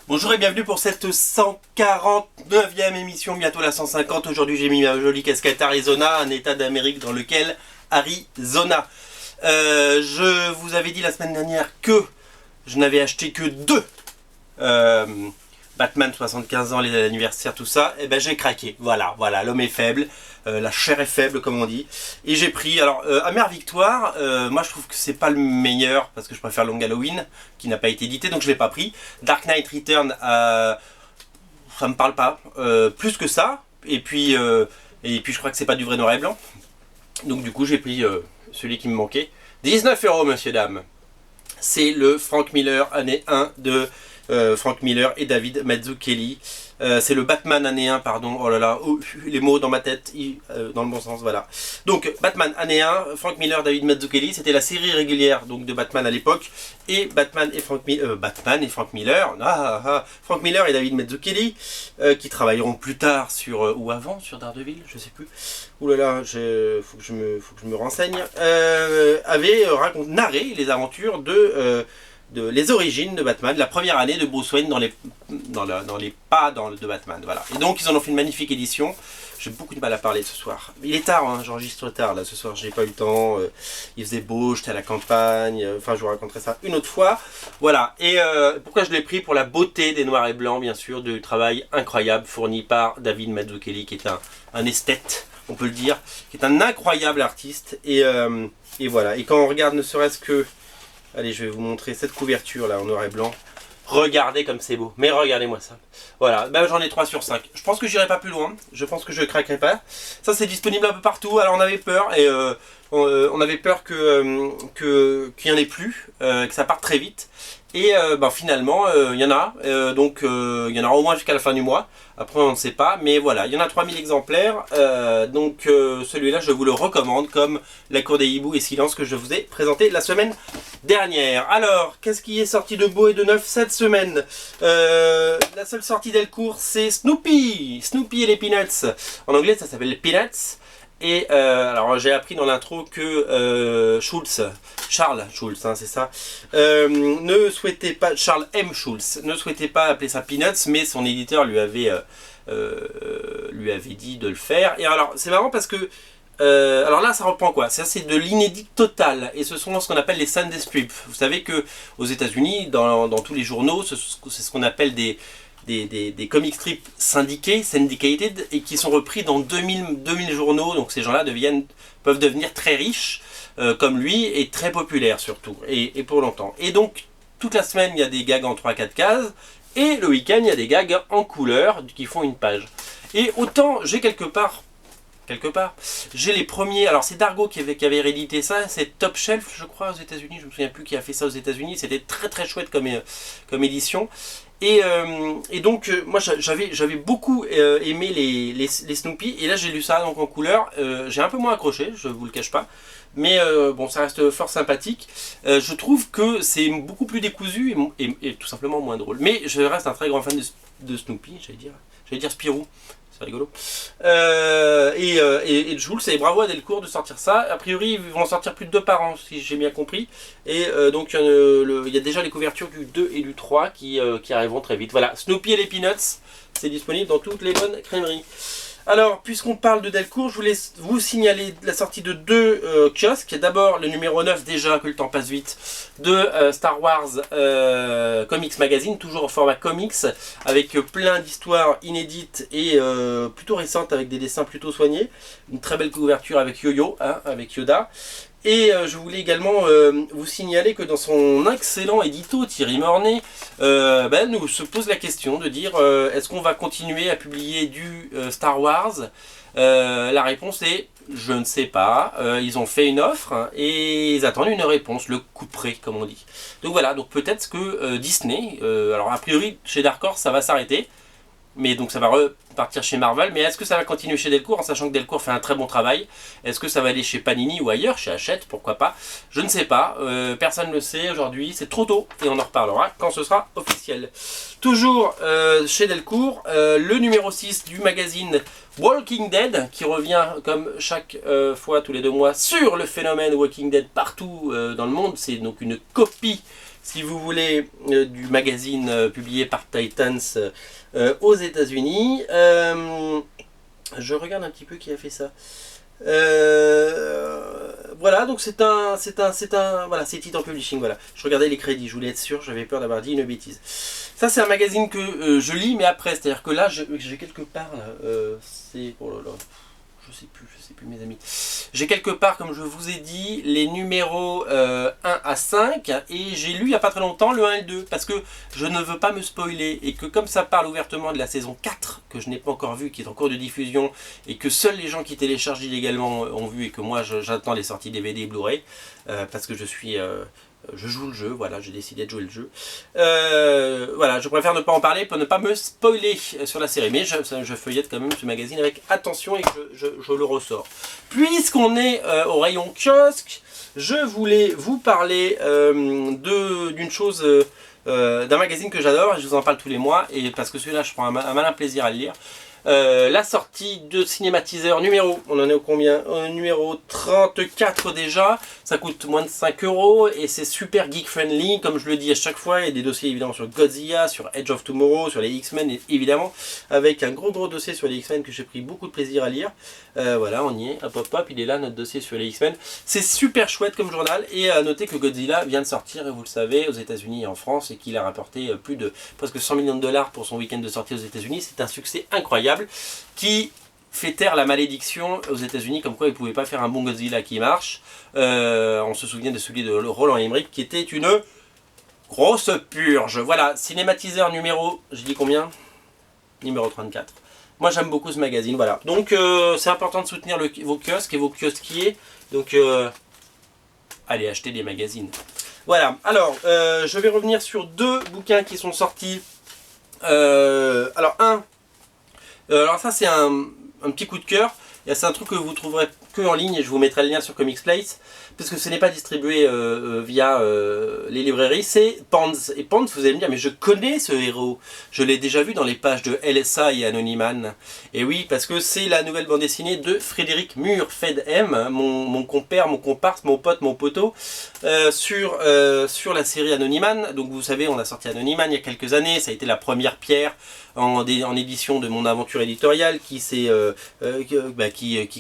Bonjour et bienvenue pour cette 149e émission, bientôt la 150. Aujourd'hui j'ai mis ma jolie casquette Arizona, un état d'Amérique dans lequel Arizona. Je vous avais dit la semaine dernière que je n'avais acheté que deux Batman 75 ans, les anniversaires, tout ça. Et ben j'ai craqué, voilà, l'homme est faible, la chair est faible comme on dit. Et j'ai pris, alors Amère Victoire, moi je trouve que c'est pas le meilleur, parce que je préfère Long Halloween, qui n'a pas été édité, donc je l'ai pas pris. Dark Knight Return, ça me parle pas, plus que ça. Et puis je crois que c'est pas du vrai noir et blanc. Donc du coup j'ai pris celui qui me manquait. 19 € monsieur dame. C'est le Frank Miller année 1 de Frank Miller et David Mazzucchelli. C'est le Batman année 1, pardon, oh là là, les mots dans ma tête, dans le bon sens, voilà. Donc, Batman année 1, Frank Miller, David Mazzucchelli, c'était la série régulière donc, de Batman à l'époque, et Batman et Frank Miller, Frank Miller et David Mazzucchelli, qui travailleront plus tard sur, ou avant, sur Daredevil, je sais plus, ouh là là, faut que je me renseigne, avaient narré les aventures de les origines de Batman, la première année de Bruce Wayne dans les pas de Batman, voilà. Et donc ils en ont fait une magnifique édition. J'ai beaucoup de mal à parler ce soir. Il est tard, hein, j'enregistre tard là ce soir, j'ai pas eu le temps. Il faisait beau, j'étais à la campagne. Enfin, je vous raconterai ça une autre fois. Voilà. Et pourquoi je l'ai pris? Pour la beauté des noirs et blancs, bien sûr, du travail incroyable fourni par David Mazzucchelli, qui est un esthète, on peut le dire, qui est un incroyable artiste. Et voilà. Et quand on regarde ne serait-ce que... Allez, je vais vous montrer cette couverture là en noir et blanc. Regardez comme c'est beau. Mais regardez-moi ça. Voilà, ben, j'en ai 3 sur 5. Je pense que j'irai pas plus loin. Je pense que je craquerai pas. Ça c'est disponible un peu partout. Alors on avait peur et on avait peur qu'il y en ait plus, que ça parte très vite. Et ben, finalement, il y en a. Donc il y en aura au moins jusqu'à la fin du mois. Après on ne sait pas. Mais voilà, il y en a 3000 exemplaires. Donc celui-là je vous le recommande comme La Cour des Hiboux et Silence que je vous ai présenté la semaine dernière. Alors, qu'est-ce qui est sorti de beau et de neuf cette semaine? La seule sortie Delcourt, c'est Snoopy. Snoopy et les Peanuts. En anglais, ça s'appelle les Peanuts. Et alors, j'ai appris dans l'intro que Charles Schulz, hein, c'est ça, ne souhaitait pas, Charles M. Schulz, ne souhaitait pas appeler ça Peanuts, mais son éditeur lui avait dit de le faire. Et alors, c'est marrant parce que alors là, ça reprend quoi? Ça, c'est de l'inédit total. Et ce sont ce qu'on appelle les Sunday Strips. Vous savez que aux États-Unis, dans tous les journaux, c'est ce qu'on appelle des comic strips syndiqués, syndicated, et qui sont repris dans 2000 journaux. Donc ces gens-là peuvent devenir très riches, comme lui, et très populaires surtout, et pour longtemps. Et donc, toute la semaine, il y a des gags en 3-4 cases, et le week-end, il y a des gags en couleur qui font une page. Et autant, j'ai quelque part, j'ai les premiers, alors c'est Dargo qui avait réédité ça, c'est Top Shelf je crois aux États-Unis, je me souviens plus qui a fait ça aux États-Unis, c'était très très chouette comme édition. Et donc moi j'avais beaucoup aimé les Snoopy, et là j'ai lu ça donc en couleur, j'ai un peu moins accroché, je vous le cache pas, mais bon ça reste fort sympathique. Je trouve que c'est beaucoup plus décousu et tout simplement moins drôle, mais je reste un très grand fan de Snoopy, j'allais dire Spirou. C'est rigolo. Et Jules, et bravo à Delcourt de sortir ça. A priori, ils vont en sortir plus de 2 par an, si j'ai bien compris. Et donc, il y a déjà les couvertures du 2 et du 3 qui arriveront très vite. Voilà, Snoopy et les Peanuts, c'est disponible dans toutes les bonnes crèmeries. Alors, puisqu'on parle de Delcourt, je voulais vous signaler la sortie de 2 kiosques. D'abord, le numéro 9, déjà que le temps passe vite, de Star Wars Comics Magazine, toujours en format comics, avec plein d'histoires inédites et plutôt récentes, avec des dessins plutôt soignés. Une très belle couverture avec Yo-Yo, hein, avec Yoda. Et je voulais également vous signaler que dans son excellent édito, Thierry Mornay nous se pose la question de dire est-ce qu'on va continuer à publier du Star Wars? La réponse est je ne sais pas. Ils ont fait une offre, hein, et ils attendent une réponse, le coup près comme on dit. Donc voilà, donc peut-être que Disney, alors a priori chez Dark Horse ça va s'arrêter. Mais donc ça va repartir chez Marvel. Mais est-ce que ça va continuer chez Delcourt, en sachant que Delcourt fait un très bon travail? Est-ce que ça va aller chez Panini ou ailleurs, chez Hachette, pourquoi pas? Je ne sais pas, personne ne le sait aujourd'hui, c'est trop tôt et on en reparlera quand ce sera officiel. Toujours chez Delcourt, le numéro 6 du magazine Walking Dead, qui revient comme chaque fois tous les 2 mois sur le phénomène Walking Dead partout dans le monde. C'est donc une copie si vous voulez, du magazine publié par Titans aux États-Unis. Je regarde un petit peu qui a fait ça. Voilà, donc voilà, c'est Titan Publishing, voilà. Je regardais les crédits, je voulais être sûr, j'avais peur d'avoir dit une bêtise. Ça, c'est un magazine que je lis, mais après, c'est-à-dire que là, j'ai quelque part, là, c'est, oh là là, je sais plus mes amis. J'ai quelque part, comme je vous ai dit, les numéros 1 à 5, et j'ai lu il n'y a pas très longtemps le 1 et le 2, parce que je ne veux pas me spoiler, et que comme ça parle ouvertement de la saison 4, que je n'ai pas encore vue, qui est en cours de diffusion, et que seuls les gens qui téléchargent illégalement ont vu, et que moi j'attends les sorties DVD et Blu-ray, parce que je joue le jeu, voilà, j'ai décidé de jouer le jeu. Voilà, je préfère ne pas en parler pour ne pas me spoiler sur la série. Mais je feuillette quand même ce magazine avec attention et que je le ressors. Puisqu'on est au rayon kiosque, je voulais vous parler d'une chose, d'un magazine que j'adore, et je vous en parle tous les mois, et parce que celui-là, je prends un malin plaisir à le lire. La sortie de Cinématiseur numéro, on en est au combien? Numéro 34 déjà, ça coûte moins de 5 € et c'est super geek friendly, comme je le dis à chaque fois. Il y a des dossiers évidemment sur Godzilla, sur Edge of Tomorrow, sur les X-Men évidemment, avec un gros dossier sur les X-Men que j'ai pris beaucoup de plaisir à lire. Voilà, on y est, hop, il est là notre dossier sur les X-Men. C'est super chouette comme journal, et à noter que Godzilla vient de sortir, et vous le savez, aux États-Unis et en France, et qu'il a rapporté plus de presque 100 millions de $ pour son week-end de sortie aux États-Unis. C'est un succès incroyable qui fait taire la malédiction aux États-Unis, comme quoi ils ne pouvaient pas faire un bon Godzilla qui marche. On se souvient de celui de Roland Emmerich qui était une grosse purge. Voilà, Cinématiseur numéro, je dis combien? Numéro 34. Moi j'aime beaucoup ce magazine, voilà. Donc c'est important de soutenir vos kiosques et vos kiosquiers. Donc allez acheter des magazines. Voilà, alors je vais revenir sur deux bouquins qui sont sortis. Alors alors ça c'est un petit coup de cœur, c'est un truc que vous trouverez que en ligne, et je vous mettrai le lien sur Comics Place, parce que ce n'est pas distribué via les librairies, c'est Pans. Et Pans, vous allez me dire, mais je connais ce héros, je l'ai déjà vu dans les pages de LSA et Anonyman. Et oui, parce que c'est la nouvelle bande dessinée de Frédéric Muir, Fed M, mon compère, mon comparse, mon pote, mon poteau, sur la série Anonyman. Donc vous savez, on a sorti Anonyman il y a quelques années, ça a été la première pierre en édition de mon aventure éditoriale qui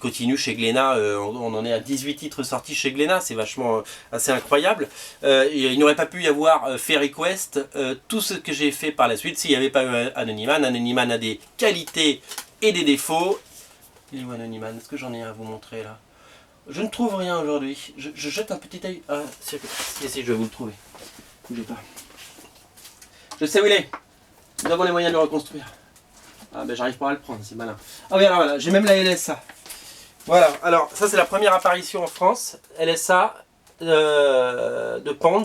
continue chez Glénat. On en est à 18 titres sortis chez Glénat, c'est vachement assez incroyable. Il n'aurait pas pu y avoir Fairy Quest, tout ce que j'ai fait par la suite s'il n'y avait pas eu Anonyman. Anonyman a des qualités et des défauts. Il est où Anonyman? Est-ce que j'en ai à vous montrer là? Je ne trouve rien aujourd'hui. Je jette un petit œil. Ah, si, je vais vous le trouver. Bougez pas. Je sais où il est. Nous avons les moyens de le reconstruire. Ah ben j'arrive pas à le prendre, c'est malin. Ah oui, alors voilà, j'ai même la LSA. Voilà, alors ça c'est la première apparition en France. LSA de Pans.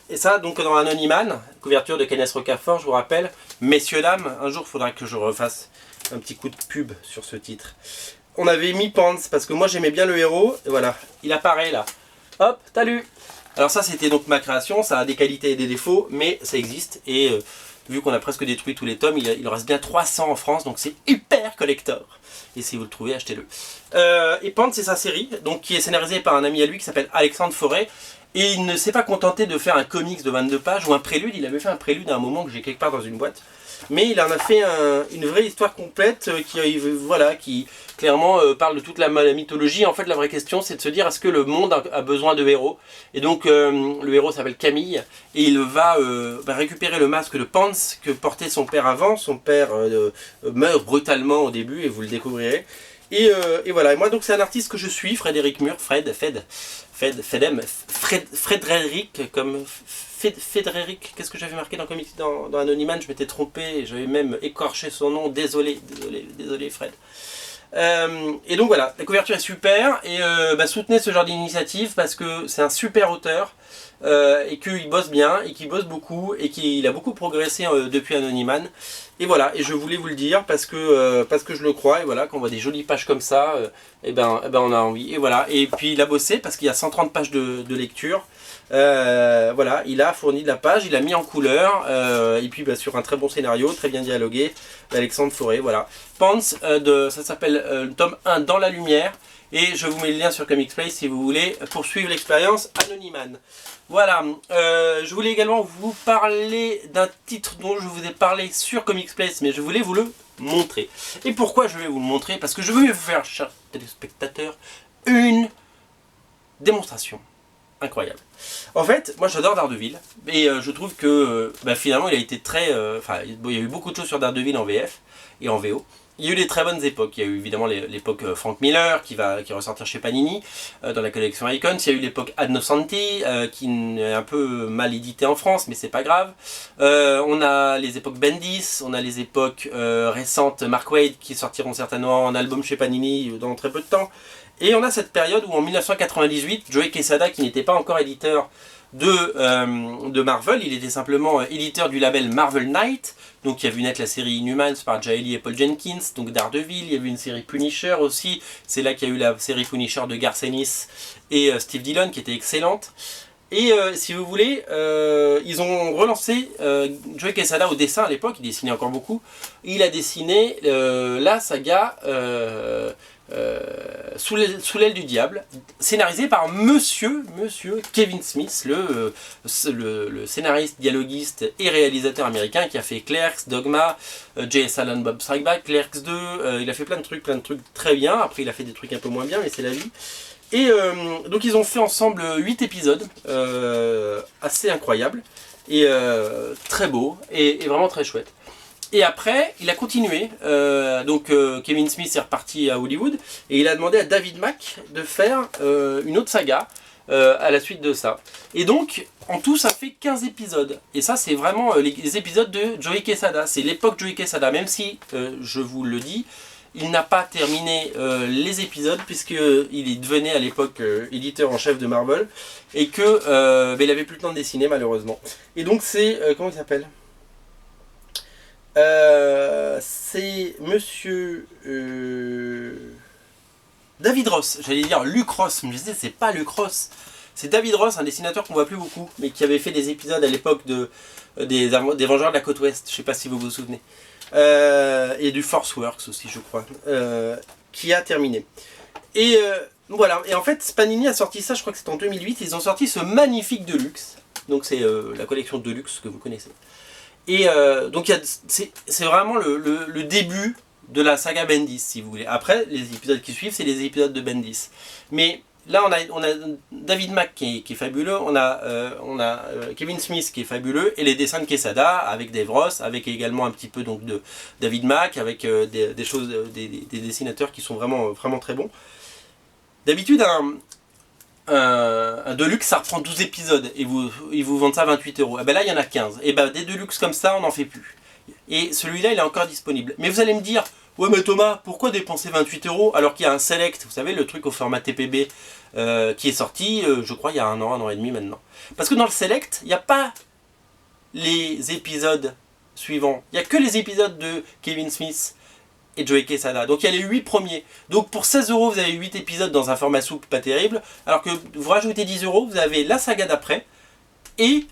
Et ça donc dans Anonyman, couverture de Kenneth Rocafort, je vous rappelle. Messieurs, dames, un jour il faudra que je refasse un petit coup de pub sur ce titre. On avait mis Pans parce que moi j'aimais bien le héros. Et voilà, il apparaît là. Hop, t'as lu. Alors ça c'était donc ma création, ça a des qualités et des défauts, mais ça existe, et vu qu'on a presque détruit tous les tomes, il en reste bien 300 en France, donc c'est hyper collector. Et si vous le trouvez, achetez-le. Et Pans, c'est sa série, donc qui est scénarisée par un ami à lui qui s'appelle Alexandre Forêt, et il ne s'est pas contenté de faire un comics de 22 pages ou un prélude, il avait fait un prélude à un moment que j'ai quelque part dans une boîte. Mais il en a fait une vraie histoire complète qui clairement parle de toute la mythologie. En fait, la vraie question, c'est de se dire, est-ce que le monde a besoin de héros? Et donc, le héros s'appelle Camille, et il va récupérer le masque de Pans que portait son père avant. Son père meurt brutalement au début, et vous le découvrirez. Et voilà, et moi donc c'est un artiste que je suis, Frédéric Muir, Frédéric, comme Frédéric, qu'est-ce que j'avais marqué dans Anonyman, je m'étais trompé, j'avais même écorché son nom, désolé Fred. Et donc voilà, la couverture est super, et soutenez ce genre d'initiative parce que c'est un super auteur, et qu'il bosse bien, et qu'il bosse beaucoup, et qu'il a beaucoup progressé depuis Anonyman. Et voilà, et je voulais vous le dire parce que je le crois, et voilà, quand on voit des jolies pages comme ça, on a envie. Et voilà, et puis il a bossé parce qu'il y a 130 pages de lecture. Voilà, il a fourni de la page, il a mis en couleur, et puis sur un très bon scénario, très bien dialogué, Alexandre Forêt, voilà. Pans, ça s'appelle tome 1 Dans la lumière, Et je vous mets le lien sur Comics Place si vous voulez poursuivre l'expérience Anonyman. Voilà, je voulais également vous parler d'un titre dont je vous ai parlé sur Comics Place, mais je voulais vous le montrer. Et pourquoi je vais vous le montrer? Parce que je veux vous faire, chers téléspectateurs, une démonstration incroyable. En fait, moi j'adore Daredevil, et je trouve que finalement il a été très... il y a eu beaucoup de choses sur Daredevil en VF et en VO. Il y a eu des très bonnes époques. Il y a eu évidemment l'époque Frank Miller qui va ressortir chez Panini dans la collection Icons. Il y a eu l'époque Ad Nosanti qui est un peu mal édité en France, mais c'est pas grave. On a les époques Bendis, on a les époques récentes Mark Waid qui sortiront certainement en album chez Panini dans très peu de temps. Et on a cette période où en 1998, Joe Quesada, qui n'était pas encore éditeur de Marvel, il était simplement éditeur du label Marvel Knight. Donc il y a vu naître la série Inhumans par Jaeli et Paul Jenkins, donc Daredevil, il y a eu une série Punisher aussi, c'est là qu'il y a eu la série Punisher de Garth Ennis et Steve Dillon qui était excellente. Et si vous voulez, ils ont relancé Joe Quesada au dessin à l'époque, il dessinait encore beaucoup. Il a dessiné la saga Sous l'aile du diable, scénarisé par monsieur Kevin Smith, le scénariste, dialoguiste et réalisateur américain qui a fait Clerks, Dogma, J.S. Allen Bob Strike Back, Clerks 2, il a fait plein de trucs très bien. Après il a fait des trucs un peu moins bien, mais c'est la vie. Et donc ils ont fait ensemble 8 épisodes, assez incroyables, et très beaux, et vraiment très chouettes. Et après, il a continué, Kevin Smith est reparti à Hollywood, et il a demandé à David Mack de faire une autre saga à la suite de ça. Et donc, en tout, ça fait 15 épisodes. Et ça, c'est vraiment les épisodes de Joe Quesada. C'est l'époque Joe Quesada, même si, je vous le dis, il n'a pas terminé les épisodes, puisqu'il devenait à l'époque éditeur en chef de Marvel, et que il n'avait plus le temps de dessiner, malheureusement. Et donc, c'est... comment il s'appelle ? C'est monsieur David Ross, j'allais dire Luke Ross, mais je disais c'est pas Luke Ross, c'est David Ross, un dessinateur qu'on voit plus beaucoup, mais qui avait fait des épisodes à l'époque des Vengeurs de la Côte Ouest, je sais pas si vous vous souvenez, et du Force Works aussi je crois, qui a terminé. Et voilà, et en fait Panini a sorti ça, je crois que c'était en 2008, ils ont sorti ce magnifique Deluxe, donc c'est la collection Deluxe que vous connaissez. Et donc c'est vraiment le début de la saga Bendis, si vous voulez. Après, les épisodes qui suivent, c'est les épisodes de Bendis. Mais là, on a David Mack qui est fabuleux, on a Kevin Smith qui est fabuleux, et les dessins de Quesada avec Dave Ross, avec également un petit peu donc, de David Mack, avec des dessinateurs qui sont vraiment très bons. D'habitude, un Deluxe ça reprend 12 épisodes et ils vous vendent ça à 28 €. Et ben là il y en a 15. Et ben des Deluxe comme ça on n'en fait plus. Et celui-là il est encore disponible. Mais vous allez me dire, ouais mais Thomas, pourquoi dépenser 28 € alors qu'il y a un Select, vous savez le truc au format TPB qui est sorti, je crois il y a un an et demi maintenant. Parce que dans le Select, il n'y a pas les épisodes suivants. Il n'y a que les épisodes de Kevin Smith et Joe Quesada. Donc il y a les 8 premiers. Donc pour 16 € vous avez 8 épisodes dans un format souple pas terrible. Alors que vous rajoutez 10 €, vous avez la saga d'après et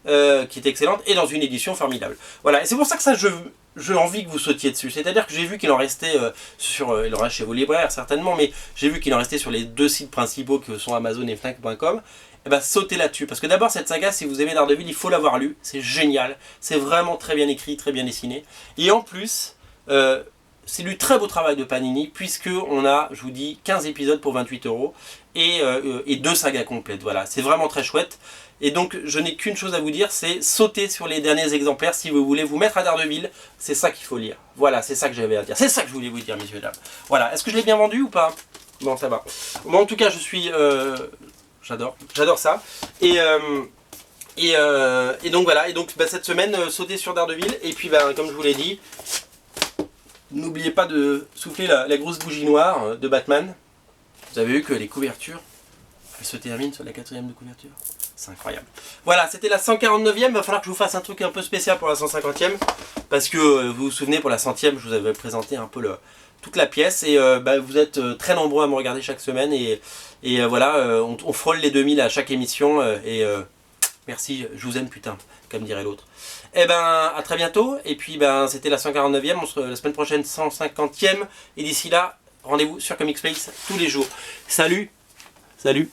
qui est excellente et dans une édition formidable. Voilà, et c'est pour ça que ça j'ai envie que vous sautiez dessus. C'est-à-dire que j'ai vu qu'il en restait il en reste chez vos libraires certainement, mais j'ai vu qu'il en restait sur les 2 sites principaux que sont Amazon et Fnac.com. Et ben sautez là-dessus. Parce que d'abord cette saga, si vous aimez Daredevil, il faut l'avoir lu. C'est génial. C'est vraiment très bien écrit, très bien dessiné. Et en plus, c'est du très beau travail de Panini, puisque on a, je vous dis, 15 épisodes pour 28 € et 2 sagas complètes. Voilà, c'est vraiment très chouette. Et donc, je n'ai qu'une chose à vous dire, c'est sauter sur les derniers exemplaires si vous voulez vous mettre à Daredevil. C'est ça qu'il faut lire. Voilà, c'est ça que j'avais à dire. C'est ça que je voulais vous dire, messieurs et dames. Voilà, est-ce que je l'ai bien vendu ou pas? Bon, ça va. Bon, en tout cas, je suis... j'adore ça. Et donc voilà, et donc cette semaine, sauter sur Daredevil. Et puis, comme je vous l'ai dit... N'oubliez pas de souffler la grosse bougie noire de Batman. Vous avez vu que les couvertures, elles se terminent sur la 4e de couverture. C'est incroyable. Voilà, c'était la 149e. Il va falloir que je vous fasse un truc un peu spécial pour la 150e. Parce que vous vous souvenez, pour la 100e, je vous avais présenté un peu toute la pièce. Et vous êtes très nombreux à me regarder chaque semaine. Et voilà, on frôle les 2000 à chaque émission. Merci, je vous aime putain, comme dirait l'autre. Et à très bientôt. Et puis c'était la 149e, on se retrouve la semaine prochaine 150e. Et d'ici là, rendez-vous sur Comics Place tous les jours. Salut. Salut.